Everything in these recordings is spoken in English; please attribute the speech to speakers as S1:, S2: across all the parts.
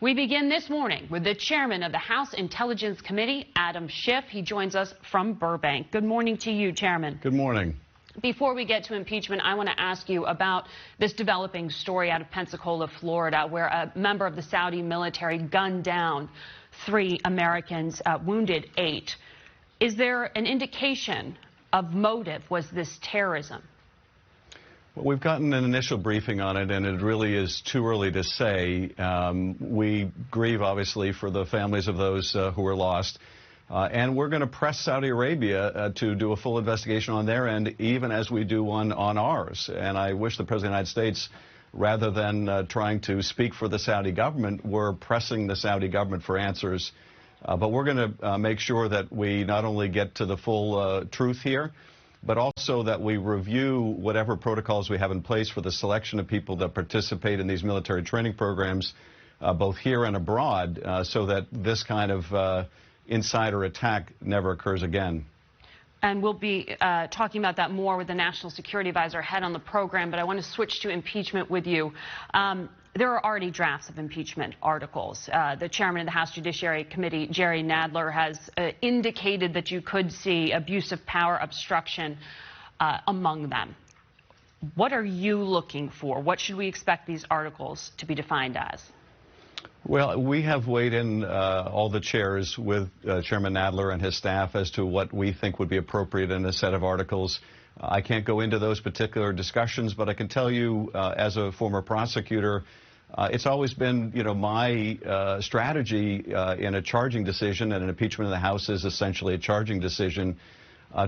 S1: We begin this morning with the chairman of the House Intelligence Committee, Adam Schiff. He joins us from Burbank. Good morning to you, Chairman.
S2: Good morning.
S1: Before we get to impeachment, I want to ask you about this developing story out of Pensacola, Florida, where a member of the Saudi military gunned down 3 Americans, wounded 8. Is there an indication of motive? Was this terrorism?
S2: Well, we've gotten an initial briefing on it, and it really is too early to say. We grieve, obviously, for the families of those who were lost. And we're going to press Saudi Arabia to do a full investigation on their end, even as we do one on ours. And I wish the President of the United States, rather than trying to speak for the Saudi government, were pressing the Saudi government for answers. But we're going to make sure that we not only get to the full truth here, but also that we review whatever protocols we have in place for the selection of people that participate in these military training programs, both here and abroad, so that this kind of insider attack never occurs again.
S1: And we'll be talking about that more with the National Security Advisor ahead on the program, but I want to switch to impeachment with you. There are already drafts of impeachment articles. The chairman of the House Judiciary Committee, Jerry Nadler, has indicated that you could see abuse of power obstruction among them. What are you looking for? What should we expect these articles to be defined as?
S2: Well, we have weighed in all the chairs with Chairman Nadler and his staff as to what we think would be appropriate in a set of articles. I can't go into those particular discussions, but I can tell you, as a former prosecutor, it's always been, my strategy in a charging decision, and an impeachment of the House is essentially a charging decision,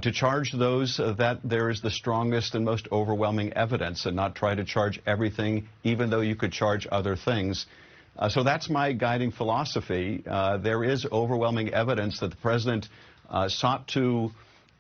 S2: to charge those that there is the strongest and most overwhelming evidence, and not try to charge everything, even though you could charge other things. So that's my guiding philosophy. There is overwhelming evidence that the president sought to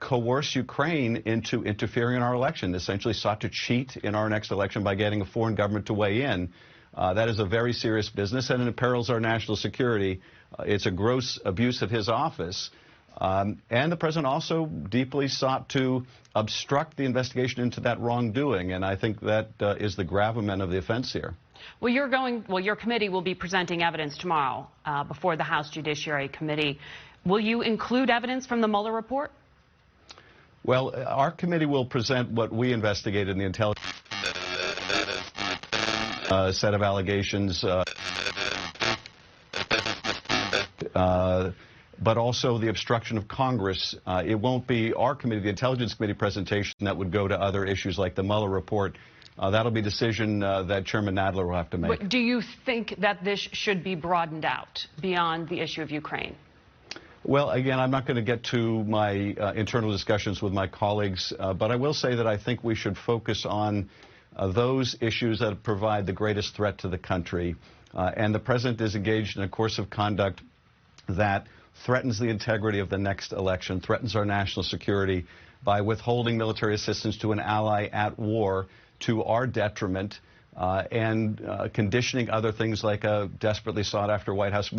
S2: coerce Ukraine into interfering in our election, essentially sought to cheat in our next election by getting a foreign government to weigh in. That is a very serious business, and it imperils our national security. It's a gross abuse of his office. And the president also deeply sought to obstruct the investigation into that wrongdoing, and I think that is the gravamen of the offense here.
S1: Well, your committee will be presenting evidence tomorrow before the House Judiciary Committee. Will you include evidence from the Mueller report?
S2: Well, our committee will present what we investigated in the intelligence set of allegations, but also the obstruction of Congress. It won't be our committee, the Intelligence Committee presentation, that would go to other issues like the Mueller report. That'll be a decision that Chairman Nadler will have to make.
S1: But do you think that this should be broadened out beyond the issue of Ukraine?
S2: Well, again, I'm not going to get to my internal discussions with my colleagues, but I will say that I think we should focus on those issues that provide the greatest threat to the country. And the president is engaged in a course of conduct that threatens the integrity of the next election, threatens our national security by withholding military assistance to an ally at war to our detriment, and conditioning other things like a desperately sought-after White House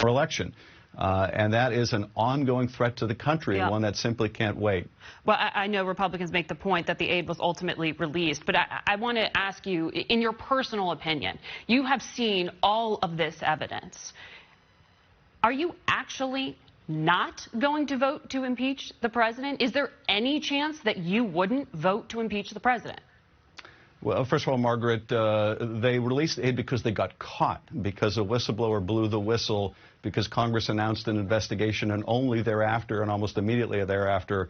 S2: election. And that is an ongoing threat to the country, and one that simply can't wait.
S1: Well, I know Republicans make the point that the aid was ultimately released, but I want to ask you, in your personal opinion, you have seen all of this evidence. Are you actually not going to vote to impeach the president? Is there any chance that you wouldn't vote to impeach the president?
S2: Well, first of all, Margaret, they released aid because they got caught, because a whistleblower blew the whistle, because Congress announced an investigation, and only thereafter, and almost immediately thereafter,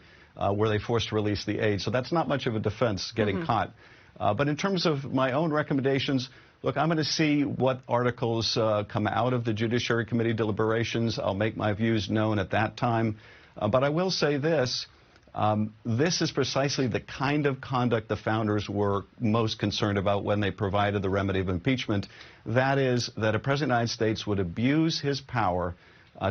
S2: were they forced to release the aid. So that's not much of a defense, getting caught. But in terms of my own recommendations, look, I'm going to see what articles come out of the Judiciary Committee deliberations. I'll make my views known at that time. But I will say this. This is precisely the kind of conduct the founders were most concerned about when they provided the remedy of impeachment. That is, that a president of the United States would abuse his power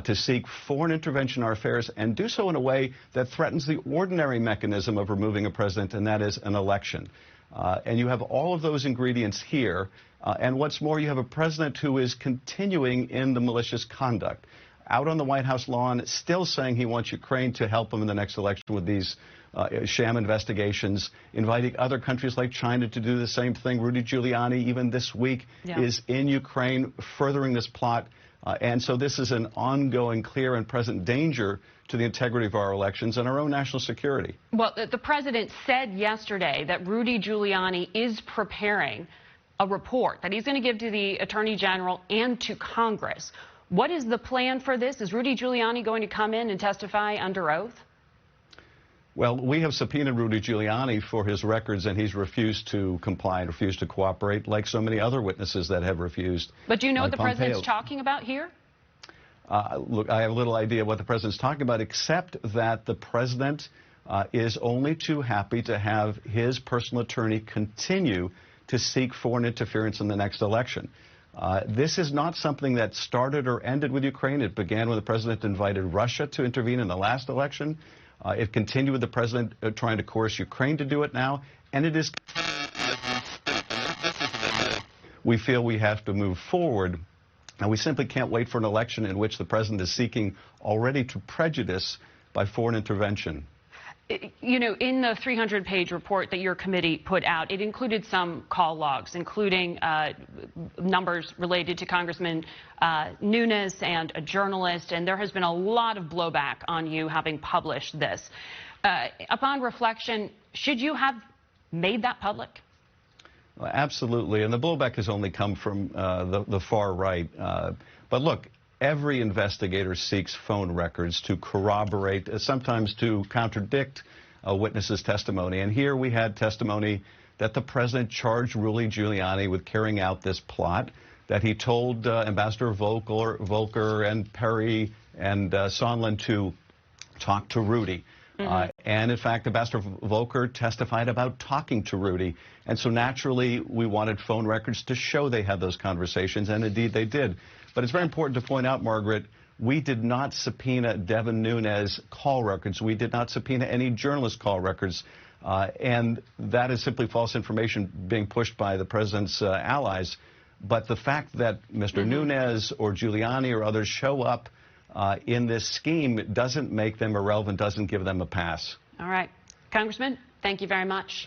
S2: to seek foreign intervention in our affairs, and do so in a way that threatens the ordinary mechanism of removing a president, and that is an election. And you have all of those ingredients here. And what's more, you have a president who is continuing in the malicious conduct. Out on the White House lawn, still saying he wants Ukraine to help him in the next election with these sham investigations, inviting other countries like China to do the same thing. Rudy Giuliani, even this week, is in Ukraine furthering this plot. And so this is an ongoing, clear and present danger to the integrity of our elections and our own national security.
S1: Well, the president said yesterday that Rudy Giuliani is preparing a report that he's going to give to the Attorney General and to Congress. What is the plan for this? Is Rudy Giuliani going to come in and testify under oath?
S2: Well, we have subpoenaed Rudy Giuliani for his records, and he's refused to comply and refused to cooperate, like so many other witnesses that have refused.
S1: But do you know what the president's talking about here?
S2: Look, I have little idea what the president's talking about, except that the president is only too happy to have his personal attorney continue to seek foreign interference in the next election. This is not something that started or ended with Ukraine. It began when the president invited Russia to intervene in the last election. It continued with the president trying to coerce Ukraine to do it now. And it is... We feel we have to move forward. And we simply can't wait for an election in which the president is seeking already to prejudice by foreign intervention.
S1: You know, in the 300-page report that your committee put out, it included some call logs, including numbers related to Congressman Nunes and a journalist, and there has been a lot of blowback on you having published this. Upon reflection, should you have made that public?
S2: Well, absolutely, and the blowback has only come from the far right. But look, every investigator seeks phone records to corroborate, sometimes to contradict a witness's testimony. And here we had testimony that the president charged Rudy Giuliani with carrying out this plot, that he told Ambassador Volker and Perry and Sondland to talk to Rudy. And in fact, Ambassador Volker testified about talking to Rudy. And so naturally, we wanted phone records to show they had those conversations, and indeed they did. But it's very important to point out, Margaret, we did not subpoena Devin Nunes call records. We did not subpoena any journalist call records. And that is simply false information being pushed by the president's allies. But the fact that Mr. Nunes or Giuliani or others show up in this scheme doesn't make them irrelevant, doesn't give them a pass.
S1: All right. Congressman, thank you very much.